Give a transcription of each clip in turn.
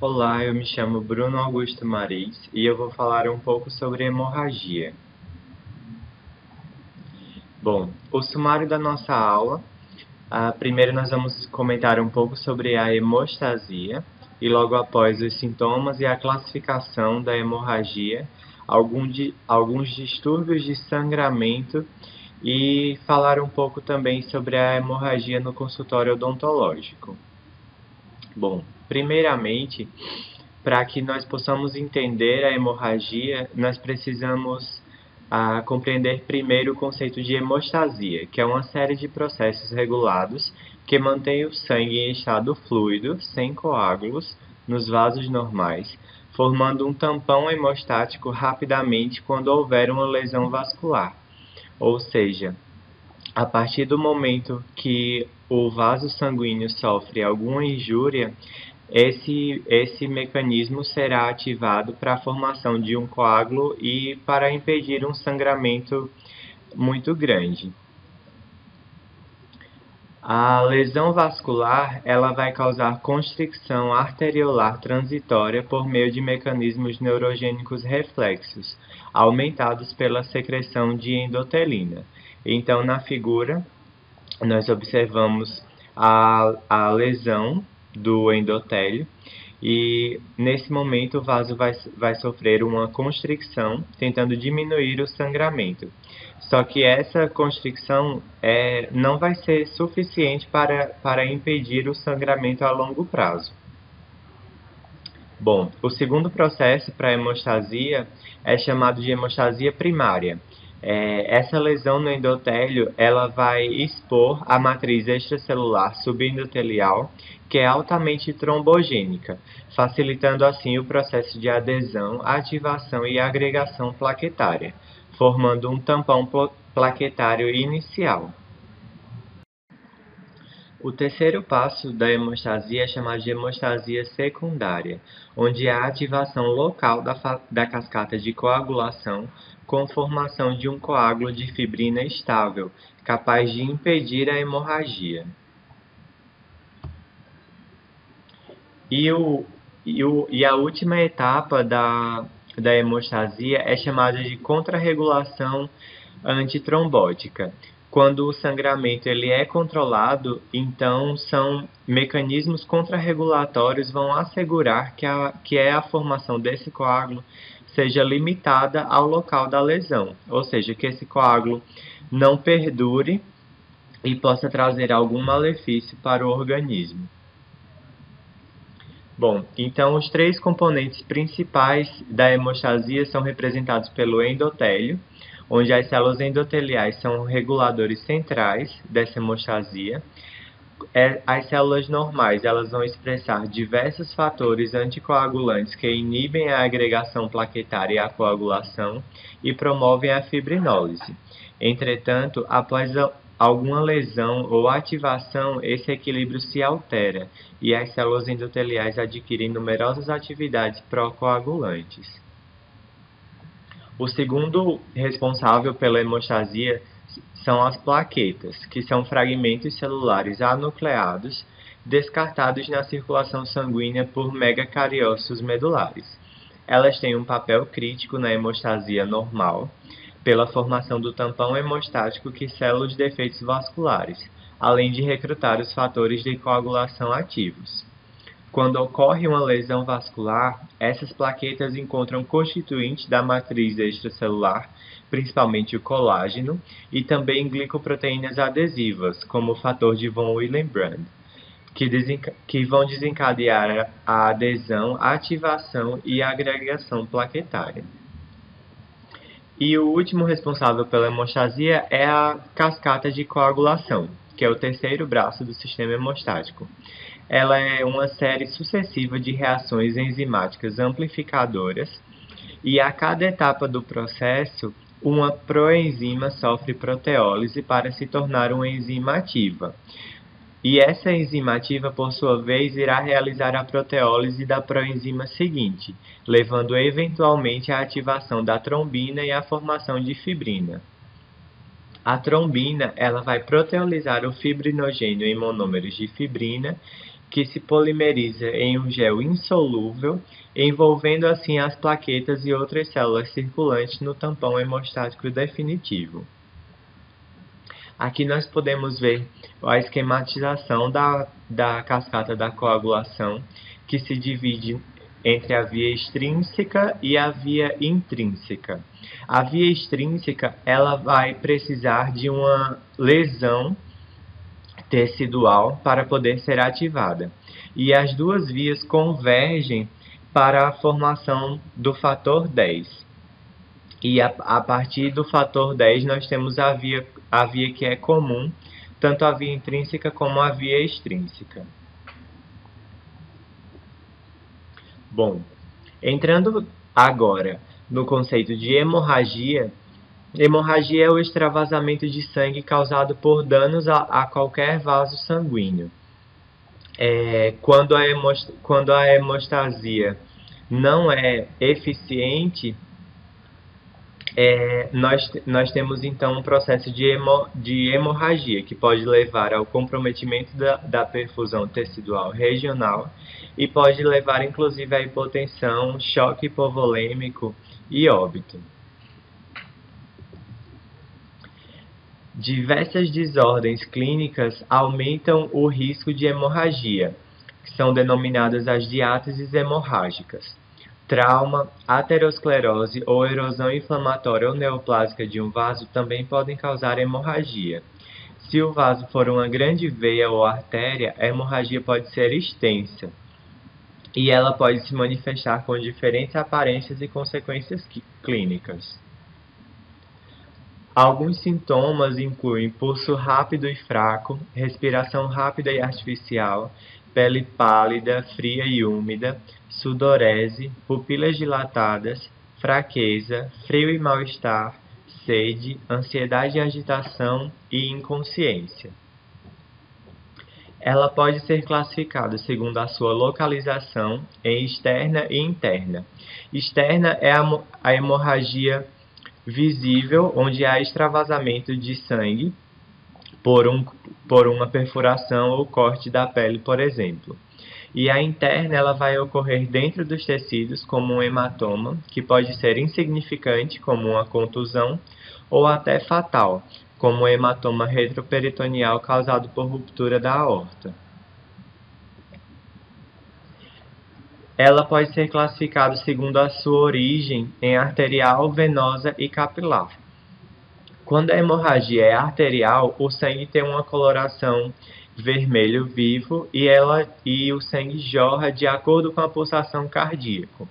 Olá, eu me chamo Bruno Augusto Maris e eu vou falar um pouco sobre hemorragia. Bom, o sumário da nossa aula. Primeiro nós vamos comentar um pouco sobre a hemostasia e logo após os sintomas e a classificação da hemorragia, alguns distúrbios de sangramento e falar um pouco também sobre a hemorragia no consultório odontológico. Bom, primeiramente, para que nós possamos entender a hemorragia, nós precisamos compreender primeiro o conceito de hemostasia, que é uma série de processos regulados que mantém o sangue em estado fluido, sem coágulos, nos vasos normais, formando um tampão hemostático rapidamente quando houver uma lesão vascular. Ou seja, a partir do momento que o vaso sanguíneo sofre alguma injúria, esse mecanismo será ativado para a formação de um coágulo e para impedir um sangramento muito grande. A lesão vascular, ela vai causar constricção arteriolar transitória por meio de mecanismos neurogênicos reflexos, aumentados pela secreção de endotelina. Então, na figura, nós observamos a lesão do endotélio e nesse momento o vaso vai sofrer uma constricção, tentando diminuir o sangramento. Só que essa constricção não vai ser suficiente para impedir o sangramento a longo prazo. Bom, o segundo processo para a hemostasia é chamado de hemostasia primária. Essa lesão no endotélio ela vai expor a matriz extracelular subendotelial, que é altamente trombogênica, facilitando assim o processo de adesão, ativação e agregação plaquetária, formando um tampão plaquetário inicial. O terceiro passo da hemostasia é chamado de hemostasia secundária, onde há ativação local da cascata de coagulação com formação de um coágulo de fibrina estável, capaz de impedir a hemorragia. E a última etapa da hemostasia é chamada de contrarregulação antitrombótica. Quando o sangramento ele é controlado, então são mecanismos contrarregulatórios vão assegurar que a formação desse coágulo seja limitada ao local da lesão, ou seja, que esse coágulo não perdure e possa trazer algum malefício para o organismo. Bom, então os três componentes principais da hemostasia são representados pelo endotélio, onde as células endoteliais são reguladores centrais dessa hemostasia. As células normais elas vão expressar diversos fatores anticoagulantes que inibem a agregação plaquetária e a coagulação e promovem a fibrinólise. Entretanto, após alguma lesão ou ativação, esse equilíbrio se altera e as células endoteliais adquirem numerosas atividades procoagulantes. O segundo responsável pela hemostasia são as plaquetas, que são fragmentos celulares anucleados descartados na circulação sanguínea por megacariócitos medulares. Elas têm um papel crítico na hemostasia normal, pela formação do tampão hemostático que sela os defeitos vasculares, além de recrutar os fatores de coagulação ativos. Quando ocorre uma lesão vascular, essas plaquetas encontram constituintes da matriz extracelular, principalmente o colágeno, e também glicoproteínas adesivas, como o fator de von Willebrand, que vão desencadear a adesão, a ativação e a agregação plaquetária. E o último responsável pela hemostasia é a cascata de coagulação, que é o terceiro braço do sistema hemostático. Ela é uma série sucessiva de reações enzimáticas amplificadoras e a cada etapa do processo, uma proenzima sofre proteólise para se tornar uma enzima ativa. E essa enzima ativa, por sua vez, irá realizar a proteólise da proenzima seguinte, levando eventualmente à ativação da trombina e à formação de fibrina. A trombina ela vai proteolizar o fibrinogênio em monômeros de fibrina, que se polimeriza em um gel insolúvel, envolvendo assim as plaquetas e outras células circulantes no tampão hemostático definitivo. Aqui nós podemos ver a esquematização da cascata da coagulação, que se divide entre a via extrínseca e a via intrínseca. A via extrínseca ela vai precisar de uma lesão tecidual para poder ser ativada. E as duas vias convergem para a formação do fator 10. E a partir do fator 10 nós temos a via que é comum, tanto a via intrínseca como a via extrínseca. Bom, entrando agora no conceito de hemorragia, hemorragia é o extravasamento de sangue causado por danos a qualquer vaso sanguíneo. Quando a hemostasia não é eficiente, nós temos então um processo de hemorragia, que pode levar ao comprometimento da perfusão tecidual regional e pode levar inclusive à hipotensão, choque hipovolêmico e óbito. Diversas desordens clínicas aumentam o risco de hemorragia, que são denominadas as diáteses hemorrágicas. Trauma, aterosclerose ou erosão inflamatória ou neoplásica de um vaso também podem causar hemorragia. Se o vaso for uma grande veia ou artéria, a hemorragia pode ser extensa e ela pode se manifestar com diferentes aparências e consequências clínicas. Alguns sintomas incluem pulso rápido e fraco, respiração rápida e artificial, pele pálida, fria e úmida, sudorese, pupilas dilatadas, fraqueza, frio e mal-estar, sede, ansiedade e agitação e inconsciência. Ela pode ser classificada segundo a sua localização em externa e interna. Externa é a hemorragia visível, onde há extravasamento de sangue por uma perfuração ou corte da pele, por exemplo. E a interna ela vai ocorrer dentro dos tecidos como um hematoma, que pode ser insignificante, como uma contusão, ou até fatal, como um hematoma retroperitoneal causado por ruptura da aorta. Ela pode ser classificada segundo a sua origem em arterial, venosa e capilar. Quando a hemorragia é arterial, o sangue tem uma coloração vermelho vivo e o sangue jorra de acordo com a pulsação cardíaca.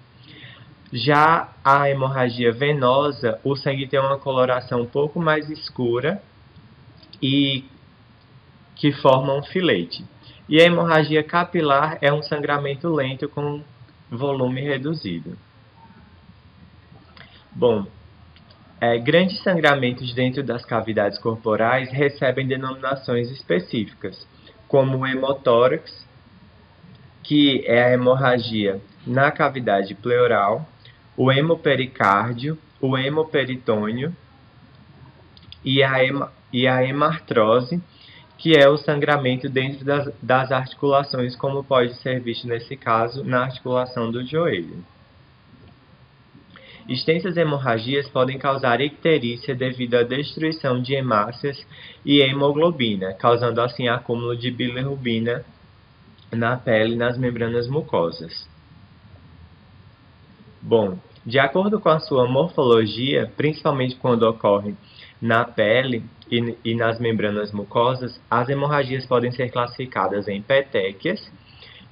Já a hemorragia venosa, o sangue tem uma coloração um pouco mais escura e que forma um filete. E a hemorragia capilar é um sangramento lento com volume reduzido. Bom, grandes sangramentos dentro das cavidades corporais recebem denominações específicas, como o hemotórax, que é a hemorragia na cavidade pleural, o hemopericárdio, o hemoperitônio e a hemartrose, que é o sangramento dentro das articulações, como pode ser visto nesse caso na articulação do joelho. Extensas hemorragias podem causar icterícia devido à destruição de hemácias e hemoglobina, causando assim acúmulo de bilirrubina na pele e nas membranas mucosas. Bom, de acordo com a sua morfologia, principalmente quando ocorre na pele e nas membranas mucosas, as hemorragias podem ser classificadas em petequias,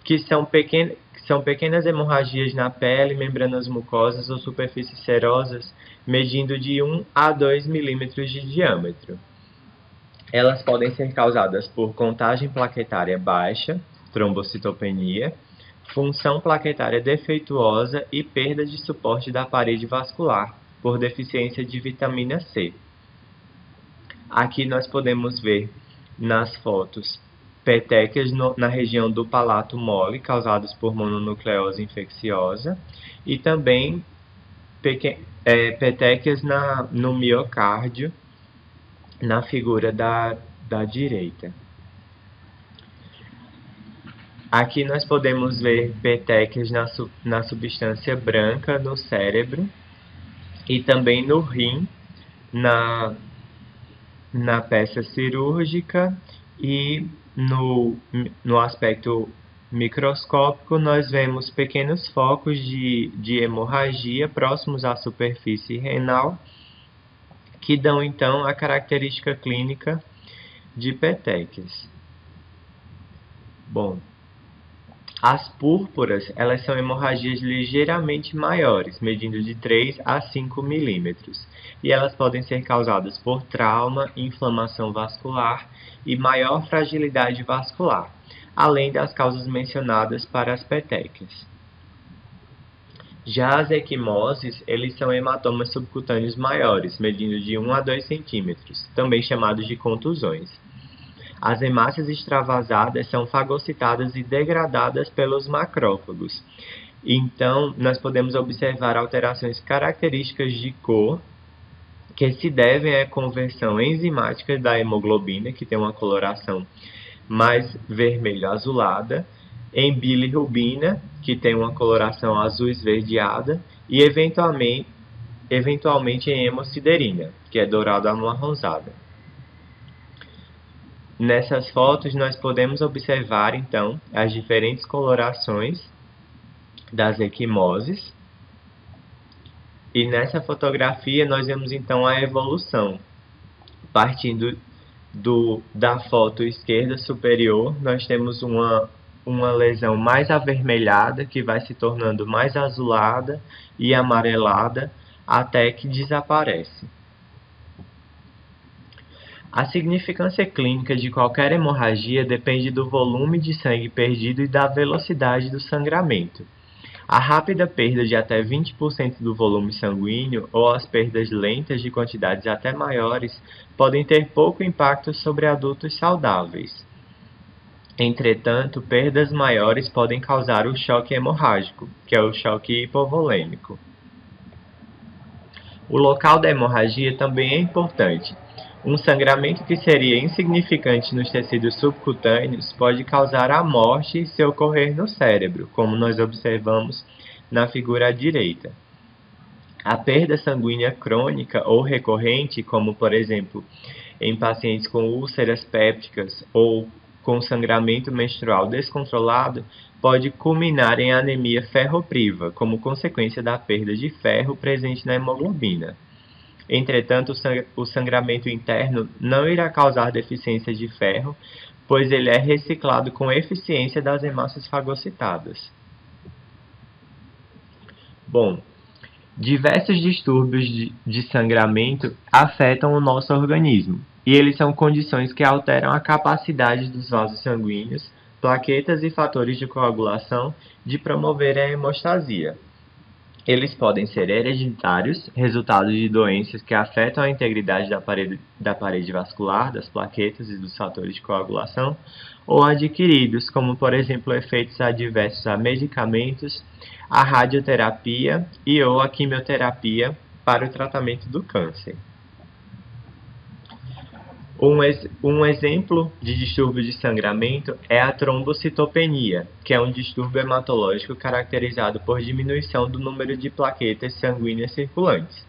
que são pequenas hemorragias na pele, membranas mucosas ou superfícies serosas, medindo de 1 a 2 milímetros de diâmetro. Elas podem ser causadas por contagem plaquetária baixa, trombocitopenia, função plaquetária defeituosa e perda de suporte da parede vascular, por deficiência de vitamina C. Aqui nós podemos ver nas fotos petequias na região do palato mole, causadas por mononucleose infecciosa, e também petequias no miocárdio, na figura da direita. Aqui nós podemos ver petequias na substância branca no cérebro e também no rim, na peça cirúrgica, e no aspecto microscópico nós vemos pequenos focos de hemorragia próximos à superfície renal, que dão então a característica clínica de petequias. Bom, as púrpuras, elas são hemorragias ligeiramente maiores, medindo de 3 a 5 milímetros, e elas podem ser causadas por trauma, inflamação vascular e maior fragilidade vascular, além das causas mencionadas para as petequias. Já as equimoses, eles são hematomas subcutâneos maiores, medindo de 1 a 2 centímetros, também chamados de contusões. As hemácias extravasadas são fagocitadas e degradadas pelos macrófagos. Então, nós podemos observar alterações características de cor que se devem à conversão enzimática da hemoglobina, que tem uma coloração mais vermelho-azulada, em bilirrubina, que tem uma coloração azul esverdeada, e eventualmente em hemosiderina, que é dourado-amarronzada. Nessas fotos nós podemos observar então as diferentes colorações das equimoses, e nessa fotografia nós vemos então a evolução. Partindo da foto esquerda superior, nós temos uma lesão mais avermelhada, que vai se tornando mais azulada e amarelada até que desaparece. A significância clínica de qualquer hemorragia depende do volume de sangue perdido e da velocidade do sangramento. A rápida perda de até 20% do volume sanguíneo ou as perdas lentas de quantidades até maiores podem ter pouco impacto sobre adultos saudáveis. Entretanto, perdas maiores podem causar o choque hemorrágico, que é o choque hipovolêmico. O local da hemorragia também é importante. Um sangramento que seria insignificante nos tecidos subcutâneos pode causar a morte se ocorrer no cérebro, como nós observamos na figura à direita. A perda sanguínea crônica ou recorrente, como por exemplo em pacientes com úlceras pépticas ou com sangramento menstrual descontrolado, pode culminar em anemia ferropriva, como consequência da perda de ferro presente na hemoglobina. Entretanto, o sangramento interno não irá causar deficiência de ferro, pois ele é reciclado com eficiência das hemácias fagocitadas. Bom, diversos distúrbios de sangramento afetam o nosso organismo, e eles são condições que alteram a capacidade dos vasos sanguíneos, plaquetas e fatores de coagulação de promover a hemostasia. Eles podem ser hereditários, resultado de doenças que afetam a integridade da parede vascular, das plaquetas e dos fatores de coagulação, ou adquiridos, como por exemplo efeitos adversos a medicamentos, a radioterapia e ou a quimioterapia para o tratamento do câncer. Um exemplo de distúrbio de sangramento é a trombocitopenia, que é um distúrbio hematológico caracterizado por diminuição do número de plaquetas sanguíneas circulantes.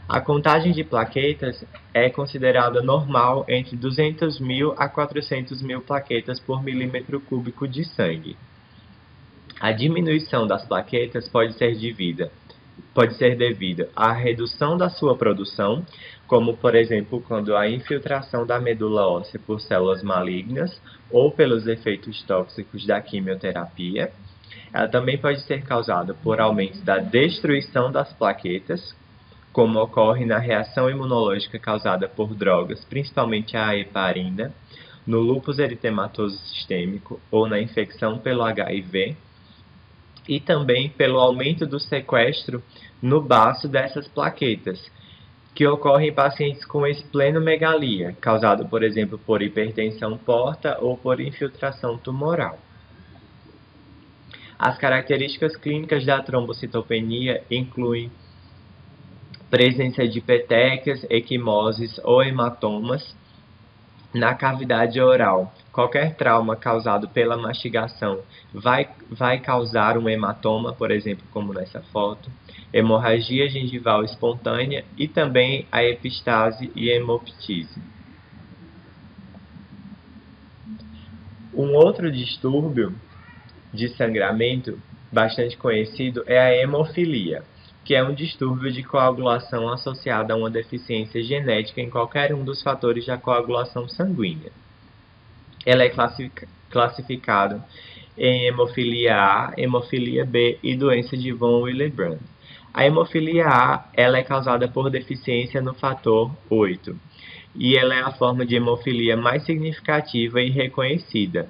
A contagem de plaquetas é considerada normal entre 200.000 a 400.000 plaquetas por milímetro cúbico de sangue. A diminuição das plaquetas pode ser devida à redução da sua produção, como por exemplo quando há infiltração da medula óssea por células malignas ou pelos efeitos tóxicos da quimioterapia. Ela também pode ser causada por aumento da destruição das plaquetas, como ocorre na reação imunológica causada por drogas, principalmente a heparina, no lúpus eritematoso sistêmico ou na infecção pelo HIV, e também pelo aumento do sequestro no baço dessas plaquetas, que ocorre em pacientes com esplenomegalia, causado, por exemplo, por hipertensão porta ou por infiltração tumoral. As características clínicas da trombocitopenia incluem presença de petequias, equimoses ou hematomas na cavidade oral, qualquer trauma causado pela mastigação vai causar um hematoma, por exemplo, como nessa foto, hemorragia gengival espontânea e também a epistase e hemoptise. Um outro distúrbio de sangramento bastante conhecido é a hemofilia, que é um distúrbio de coagulação associado a uma deficiência genética em qualquer um dos fatores da coagulação sanguínea. Ela é classificada em hemofilia A, hemofilia B e doença de von Willebrand. A hemofilia A ela é causada por deficiência no fator 8, e ela é a forma de hemofilia mais significativa e reconhecida,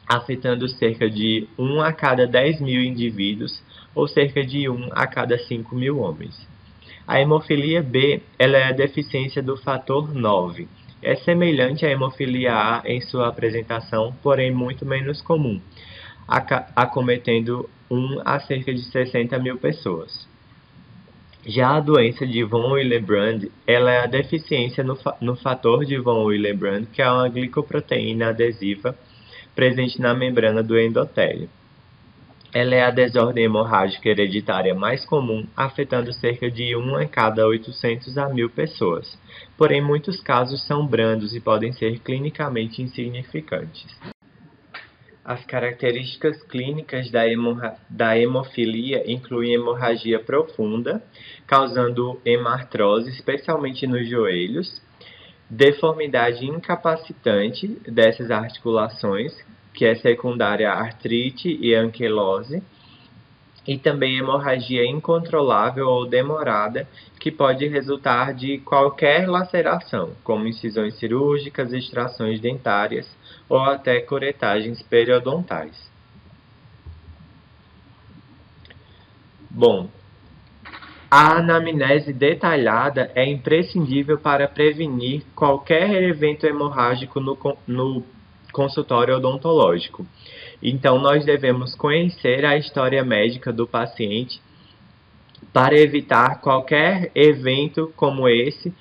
afetando cerca de 1 a cada 10 mil indivíduos, ou cerca de 1 a cada 5 mil homens. A hemofilia B ela é a deficiência do fator 9. É semelhante à hemofilia A em sua apresentação, porém muito menos comum, acometendo 1 a cerca de 60 mil pessoas. Já a doença de von Willebrand ela é a deficiência no fator de von Willebrand, que é uma glicoproteína adesiva presente na membrana do endotélio. Ela é a desordem hemorrágica hereditária mais comum, afetando cerca de 1 a cada 800 a 1000 pessoas. Porém, muitos casos são brandos e podem ser clinicamente insignificantes. As características clínicas da hemofilia incluem hemorragia profunda, causando hemartrose, especialmente nos joelhos, deformidade incapacitante dessas articulações, que é secundária à artrite e anquilose, e também hemorragia incontrolável ou demorada, que pode resultar de qualquer laceração, como incisões cirúrgicas, extrações dentárias ou até curetagens periodontais. Bom, a anamnese detalhada é imprescindível para prevenir qualquer evento hemorrágico no consultório odontológico. Então, nós devemos conhecer a história médica do paciente para evitar qualquer evento como esse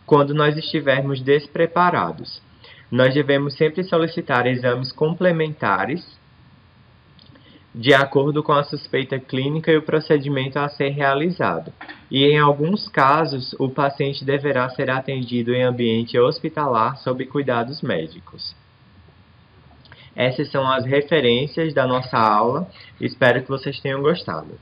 quando nós estivermos despreparados. Nós devemos sempre solicitar exames complementares de acordo com a suspeita clínica e o procedimento a ser realizado. E, em alguns casos, o paciente deverá ser atendido em ambiente hospitalar sob cuidados médicos. Essas são as referências da nossa aula. Espero que vocês tenham gostado.